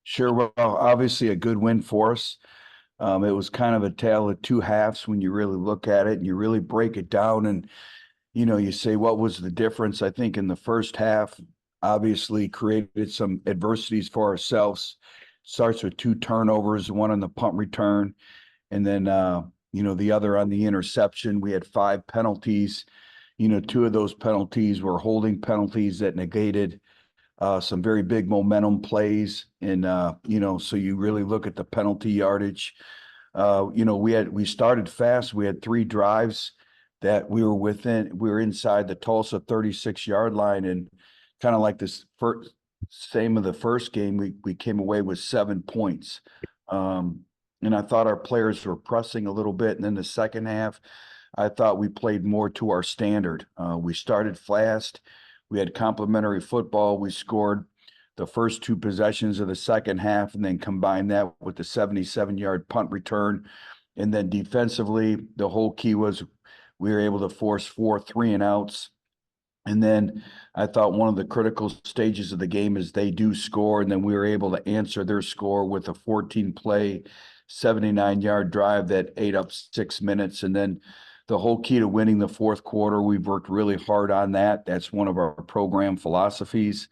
Sure. Well, obviously a good win for us. It was kind of a tale of two halves when you really look at it and you really break it down and, you say, what was the difference? I think in the first half, obviously created some adversities for ourselves. Starts with two turnovers, one on the punt return, and then, the other on the interception. We had five penalties. Two of those penalties were holding penalties that negated some very big momentum plays. And, so you really look at the penalty yardage. We started fast. We had three drives that we were inside the Tulsa 36-yard line. And kind of like this first, same of the first game, we came away with 7 points. And I thought our players were pressing a little bit. And then the second half, I thought we played more to our standard. We started fast. We had complementary football. We scored the first two possessions of the second half and then combined that with the 77-yard punt return. And then defensively, the whole key was we were able to force 4 3-and-outs. And then I thought one of the critical stages of the game is they do score, and then we were able to answer their score with a 14-play, 79-yard drive that ate up 6 minutes. And then the whole key to winning the fourth quarter, we've worked really hard on that. That's one of our program philosophies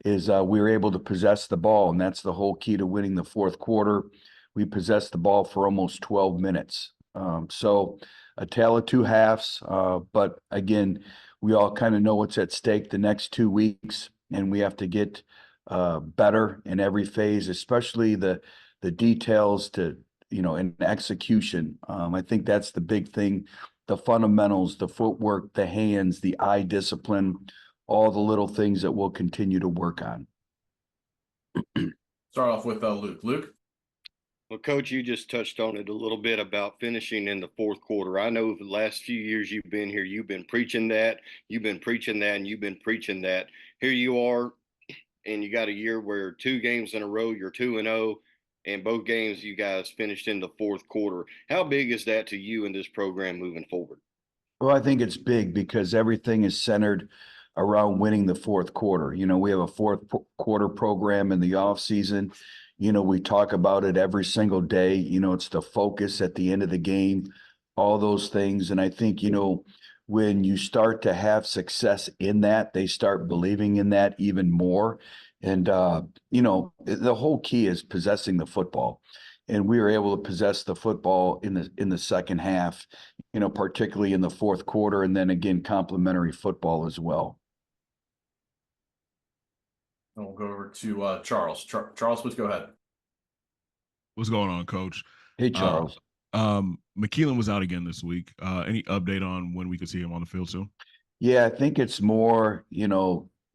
is we were able to possess the ball, and that's the whole key to winning the fourth quarter. We possessed the ball for almost 12 minutes. So a tale of two halves, but again, we all kind of know what's at stake the next 2 weeks, and we have to get better in every phase, especially the details to, and execution. I think that's the big thing, the fundamentals, the footwork, the hands, the eye discipline, all the little things that we'll continue to work on. Start off with Luke. Luke? Well, Coach, you just touched on it a little bit about finishing in the fourth quarter. I know the last few years you've been here, you've been preaching that, and you've been preaching that. Here you are, and you got a year where 2 games in a row, you're 2-0, and both games you guys finished in the fourth quarter. How big is that to you in this program moving forward? Well, I think it's big because everything is centered around winning the fourth quarter. We have a fourth quarter program in the off season. We talk about it every single day. It's the focus at the end of the game, all those things. And I think, when you start to have success in that, they start believing in that even more. And, the whole key is possessing the football. And we were able to possess the football in the second half, particularly in the fourth quarter, and then again, complementary football as well. And we'll go over to Charles. Charles, please go ahead. What's going on, Coach? Hey, Charles. McKeelan was out again this week. Any update on when we could see him on the field soon? Yeah, I think it's more,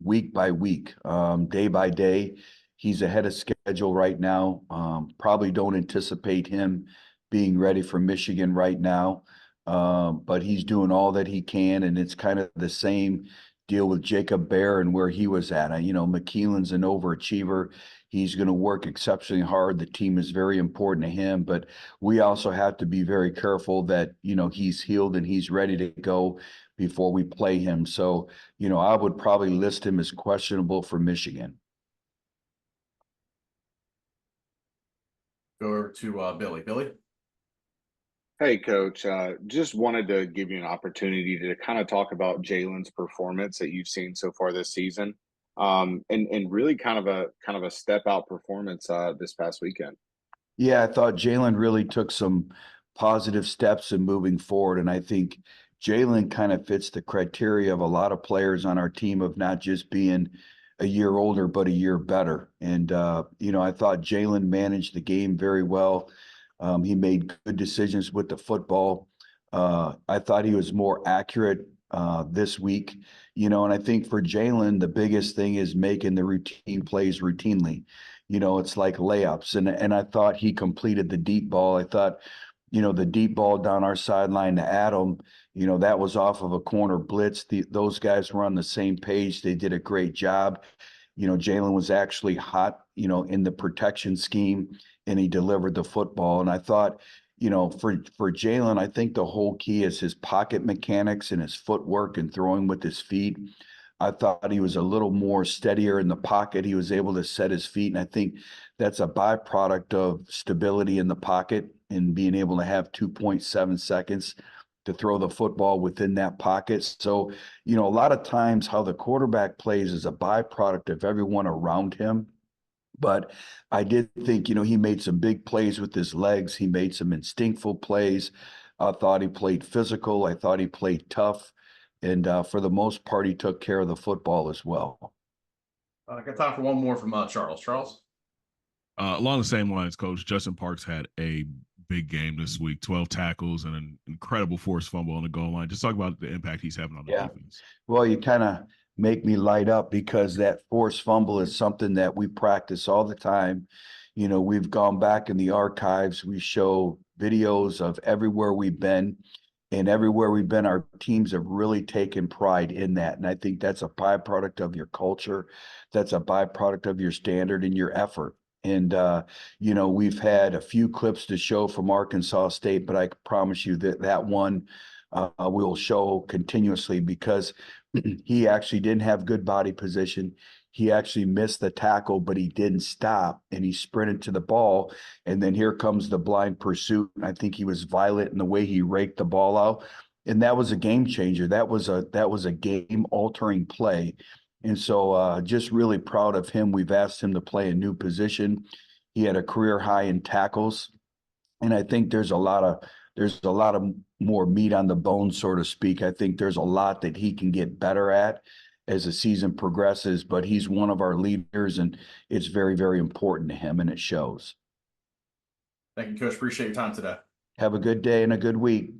week by week, day by day. He's ahead of schedule right now. Probably don't anticipate him being ready for Michigan right now. But he's doing all that he can, and it's kind of the same deal with Jacob Bear and where he was at. McKeelan's an overachiever. He's going to work exceptionally hard. The team is very important to him, but we also have to be very careful that, he's healed and he's ready to go before we play him. So, I would probably list him as questionable for Michigan. Go over to Billy. Billy? Hey, Coach. Just wanted to give you an opportunity to kind of talk about Jalen's performance that you've seen so far this season, and really kind of a step out performance this past weekend. Yeah, I thought Jalen really took some positive steps in moving forward, and I think Jalen kind of fits the criteria of a lot of players on our team of not just being a year older, but a year better. And I thought Jalen managed the game very well. He made good decisions with the football. I thought he was more accurate this week, and I think for Jalen, the biggest thing is making the routine plays routinely. It's like layups. And I thought he completed the deep ball. I thought, the deep ball down our sideline to Adam, that was off of a corner blitz. Those guys were on the same page. They did a great job. Jalen was actually hot, in the protection scheme, and he delivered the football. And I thought, for Jalen, I think the whole key is his pocket mechanics and his footwork and throwing with his feet. I thought he was a little more steadier in the pocket. He was able to set his feet. And I think that's a byproduct of stability in the pocket and being able to have 2.7 seconds to throw the football within that pocket. So, a lot of times how the quarterback plays is a byproduct of everyone around him. But I did think, he made some big plays with his legs. He made some instinctful plays. I thought he played physical. I thought he played tough. And for the most part, he took care of the football as well. I got time for one more from Charles. Charles? Along the same lines, Coach, Justin Parks had a big game this week, 12 tackles and an incredible forced fumble on the goal line. Just talk about the impact he's having on the defense. Well, you kind of make me light up because that forced fumble is something that we practice all the time. We've gone back in the archives. We show videos of everywhere we've been. And everywhere we've been, our teams have really taken pride in that. And I think that's a byproduct of your culture. That's a byproduct of your standard and your effort. And, we've had a few clips to show from Arkansas State, but I promise you that one we'll show continuously because he actually didn't have good body position. He actually missed the tackle, but he didn't stop and he sprinted to the ball. And then here comes the blind pursuit. I think he was violent in the way he raked the ball out. And that was a game changer. That was a game altering play. And so just really proud of him. We've asked him to play a new position. He had a career high in tackles. And I think there's a lot of more meat on the bone, so to speak. I think there's a lot that he can get better at as the season progresses, but he's one of our leaders and it's very, very important to him and it shows. Thank you, Coach. Appreciate your time today. Have a good day and a good week.